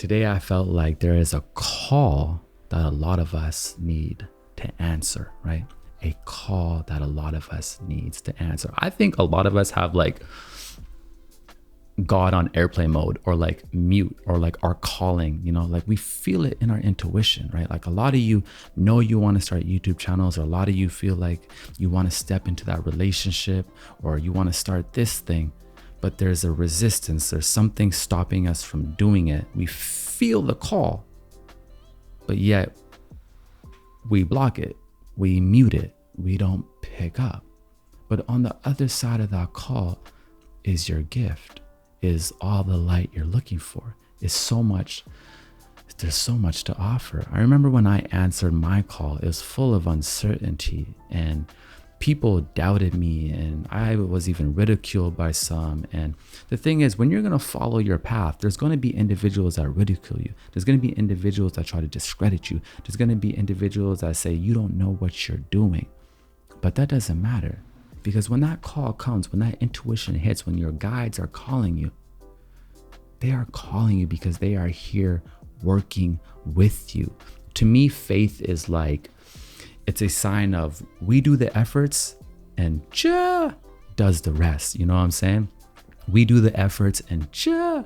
Today I felt like there is a call that a lot of us need to answer, right? A call that a lot of us needs to answer. I think a lot of us have like God on airplane mode, or like mute, or like our calling, like we feel it in our intuition, right? Like a lot of you know you want to start YouTube channels, or a lot of you feel like you want to step into that relationship, or you want to start this thing, but there's a resistance. There's something stopping us from doing it. We feel the call, but yet we block it, we mute it, we don't pick up. But on the other side of that call is your gift, is all the light you're looking for, is so much. There's so much to offer. I remember when I answered my call, it was full of uncertainty, and people doubted me, and I was even ridiculed by some. And the thing is, when you're going to follow your path, there's going to be individuals that ridicule you. There's going to be individuals that try to discredit you. There's going to be individuals that say you don't know what you're doing. But that doesn't matter, because when that call comes, when that intuition hits, when your guides are calling you, they are calling you because they are here working with you. To me, faith is like, it's a sign of we do the efforts and Jah does the rest. You know what I'm saying? We do the efforts and Jah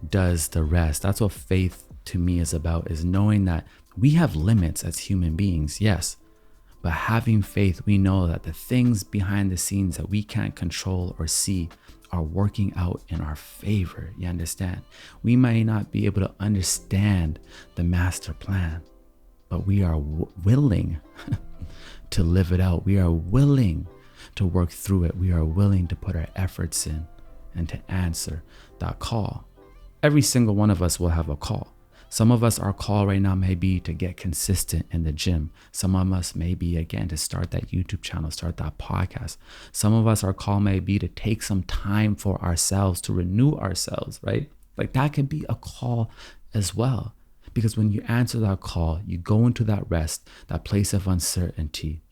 does the rest. That's what faith to me is about, is knowing that we have limits as human beings, yes. But having faith, we know that the things behind the scenes that we can't control or see are working out in our favor. You understand? We might not be able to understand the master plan, but we are willing to live it out. We are willing to work through it. We are willing to put our efforts in and to answer that call. Every single one of us will have a call. Some of us, our call right now may be to get consistent in the gym. Some of us may be, again, to start that YouTube channel, start that podcast. Some of us, our call may be to take some time for ourselves, to renew ourselves, right? Like that could be a call as well. Because when you answer that call, you go into that rest, that place of uncertainty.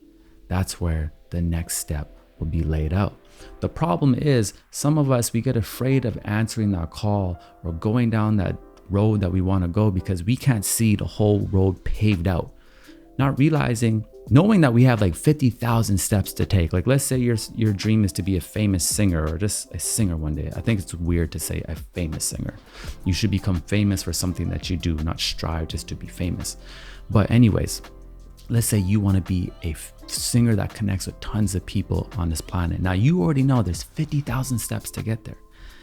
That's where the next step will be laid out. The problem is, some of us, we get afraid of answering that call or going down that road that we want to go because we can't see the whole road paved out. Not realizing, knowing that we have like 50,000 steps to take. Like, let's say your dream is to be a famous singer, or just a singer one day. I think it's weird to say a famous singer. You should become famous for something that you do, not strive just to be famous. But anyways, let's say you want to be a singer that connects with tons of people on this planet. Now you already know there's 50,000 steps to get there,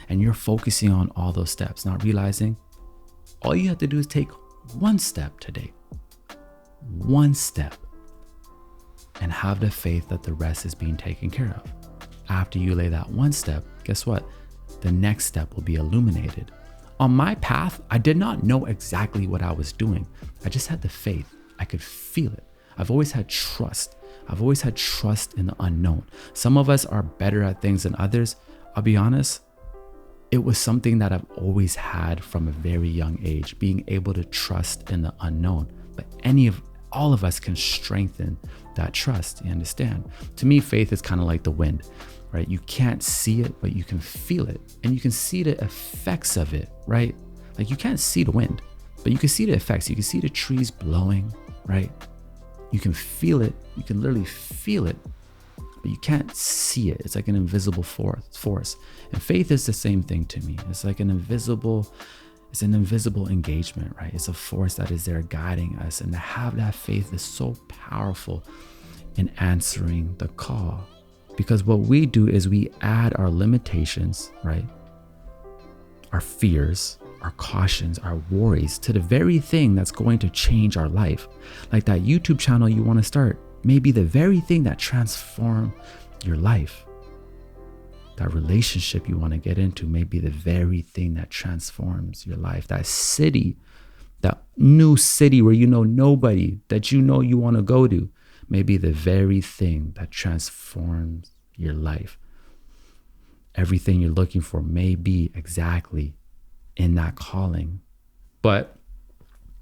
and you're focusing on all those steps, not realizing all you have to do is take one step today, one step, and have the faith that the rest is being taken care of. After you lay that one step, guess what? The next step will be illuminated. On my path, I did not know exactly what I was doing. I just had the faith. I could feel it. I've always had trust. I've always had trust in the unknown. Some of us are better at things than others. I'll be honest. It was something that I've always had from a very young age, being able to trust in the unknown. But all of us can strengthen that trust, you understand? To me, faith is kind of like the wind, right? You can't see it, but you can feel it. And you can see the effects of it, right? Like you can't see the wind, but you can see the effects. You can see the trees blowing, right? You can feel it. You can literally feel it, but you can't see it. It's like an invisible force. And faith is the same thing to me. It's like an invisible engagement, right? It's a force that is there guiding us. And to have that faith is so powerful in answering the call. Because what we do is we add our limitations, right? Our fears, our cautions, our worries to the very thing that's going to change our life. Like that YouTube channel you want to start may be the very thing that transforms your life. That relationship you want to get into may be the very thing that transforms your life. That city, that new city where you know nobody, that you know you want to go to, may be the very thing that transforms your life. Everything you're looking for may be exactly in that calling. But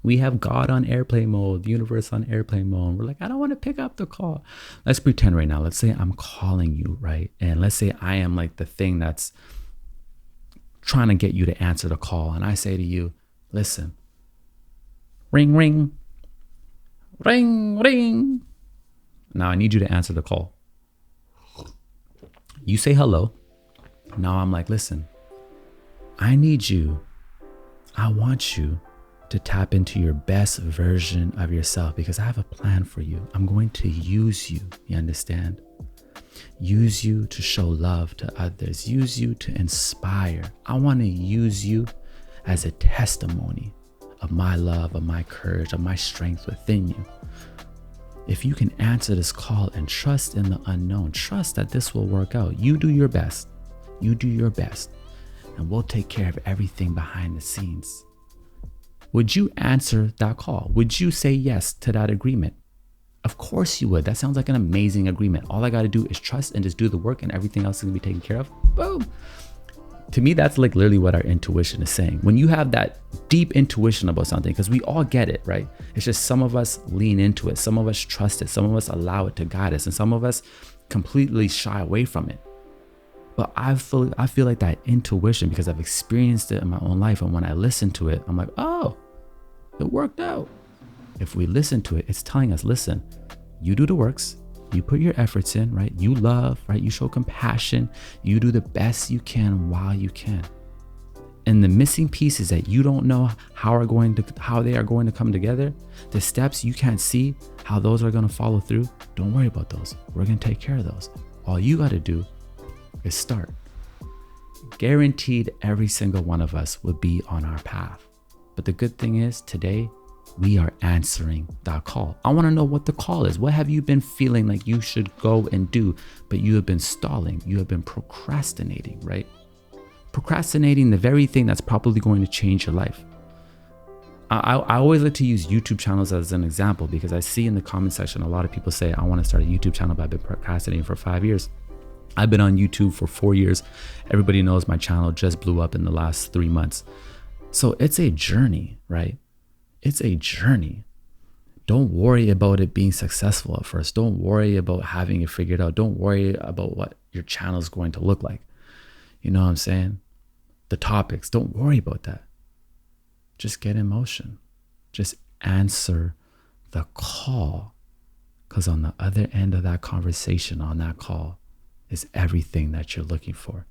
we have God on airplane mode, the universe on airplane mode. We're like, I don't want to pick up the call. Let's pretend right now. Let's say I'm calling you, right? And let's say I am like the thing that's trying to get you to answer the call. And I say to you, listen, Ring, ring, ring, ring. Now I need you to answer the call. You say hello. Now I'm like, listen, I want you to tap into your best version of yourself because I have a plan for you. I'm going to use you. You understand? Use you to show love to others. Use you to inspire. I want to use you as a testimony of my love, of my courage, of my strength within you. If you can answer this call and trust in the unknown, trust that this will work out. You do your best. You do your best. And we'll take care of everything behind the scenes. Would you answer that call? Would you say yes to that agreement? Of course you would. That sounds like an amazing agreement. All I got to do is trust and just do the work and everything else is going to be taken care of. Boom. To me, that's like literally what our intuition is saying. When you have that deep intuition about something, because we all get it, right? It's just some of us lean into it. Some of us trust it. Some of us allow it to guide us. And some of us completely shy away from it. But I feel like that intuition, because I've experienced it in my own life. And when I listen to it, I'm like, oh, it worked out. If we listen to it, it's telling us, listen, you do the works, you put your efforts in, right? You love, right? You show compassion, you do the best you can while you can. And the missing pieces that you don't know how they are going to come together, the steps you can't see how those are going to follow through, don't worry about those. We're going to take care of those. All you got to do is start. Guaranteed every single one of us will be on our path. But the good thing is today, we are answering that call. I want to know what the call is. What have you been feeling like you should go and do, but you have been stalling? You have been procrastinating, right? Procrastinating the very thing that's probably going to change your life. I always like to use YouTube channels as an example because I see in the comment section, a lot of people say, I want to start a YouTube channel, but I've been procrastinating for 5 years. I've been on YouTube for 4 years. Everybody knows my channel just blew up in the last 3 months. So it's a journey, right? It's a journey. Don't worry about it being successful at first. Don't worry about having it figured out. Don't worry about what your channel is going to look like. You know what I'm saying? The topics, don't worry about that. Just get in motion. Just answer the call. Because on the other end of that conversation, on that call, is everything that you're looking for.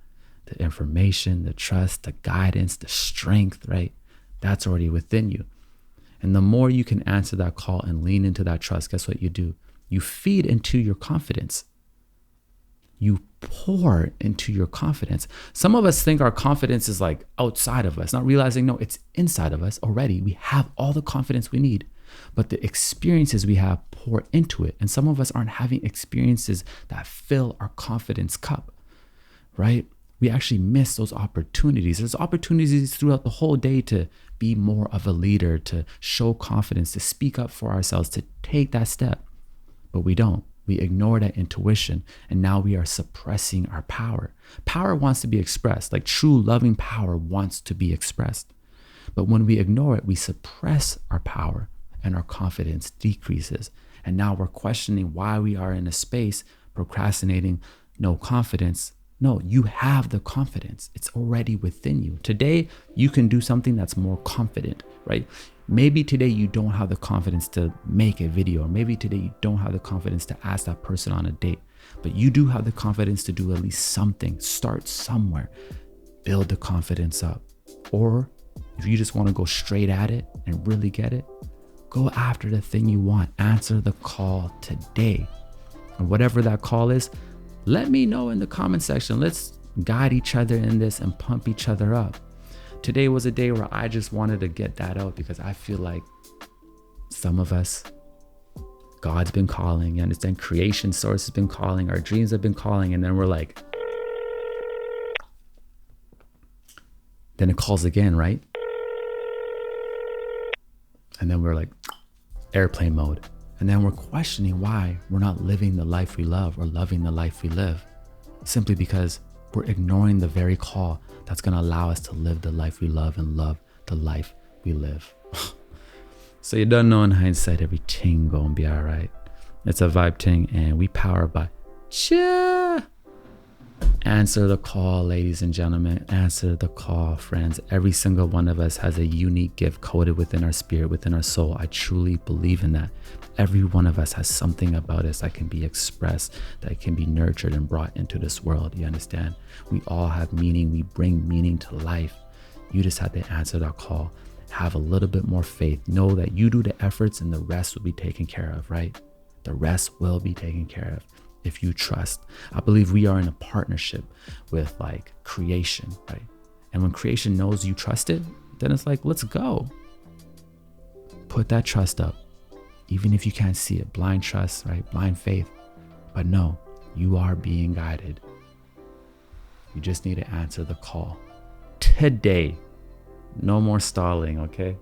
The information, the trust, the guidance, the strength, right? That's already within you. And the more you can answer that call and lean into that trust, guess what you do? You feed into your confidence. You pour into your confidence. Some of us think our confidence is like outside of us, not realizing, no, it's inside of us already. We have all the confidence we need, but the experiences we have pour into it. And some of us aren't having experiences that fill our confidence cup, right? We actually miss those opportunities. There's opportunities throughout the whole day to be more of a leader, to show confidence, to speak up for ourselves, to take that step. But we don't. We ignore that intuition, and now we are suppressing our power. Power wants to be expressed, like true loving power wants to be expressed. But when we ignore it, we suppress our power and our confidence decreases. And now we're questioning why we are in a space procrastinating, no confidence. No, you have the confidence. It's already within you. Today, you can do something that's more confident, right? Maybe today you don't have the confidence to make a video, or maybe today you don't have the confidence to ask that person on a date, but you do have the confidence to do at least something. Start somewhere, build the confidence up. Or if you just want to go straight at it and really get it, go after the thing you want. Answer the call today. And whatever that call is, let me know in the comment section. Let's guide each other in this and pump each other up. Today was a day where I just wanted to get that out because I feel like some of us, God's been calling, you understand? Creation source has been calling, our dreams have been calling, and then we're like, then it calls again, right? And then we're like, airplane mode. And then we're questioning why we're not living the life we love or loving the life we live, simply because we're ignoring the very call that's going to allow us to live the life we love and love the life we live. So you don't know, in hindsight, everything gonna be all right. It's a vibe thing, and we power by cha. Answer the call, ladies and gentlemen. Answer the call, friends. Every single one of us has a unique gift coded within our spirit, within our soul. I truly believe in that. Every one of us has something about us that can be expressed, that can be nurtured and brought into this world. You understand? We all have meaning. We bring meaning to life. You just have to answer that call. Have a little bit more faith. Know that you do the efforts and the rest will be taken care of, right? The rest will be taken care of. If you trust. I believe we are in a partnership with like creation, right? And when creation knows you trust it, then it's like, let's go. Put that trust up. Even if you can't see it, blind trust, right? Blind faith. But no, you are being guided. You just need to answer the call today. No more stalling, okay?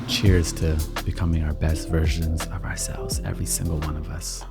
Cheers to becoming our best versions of ourselves, every single one of us.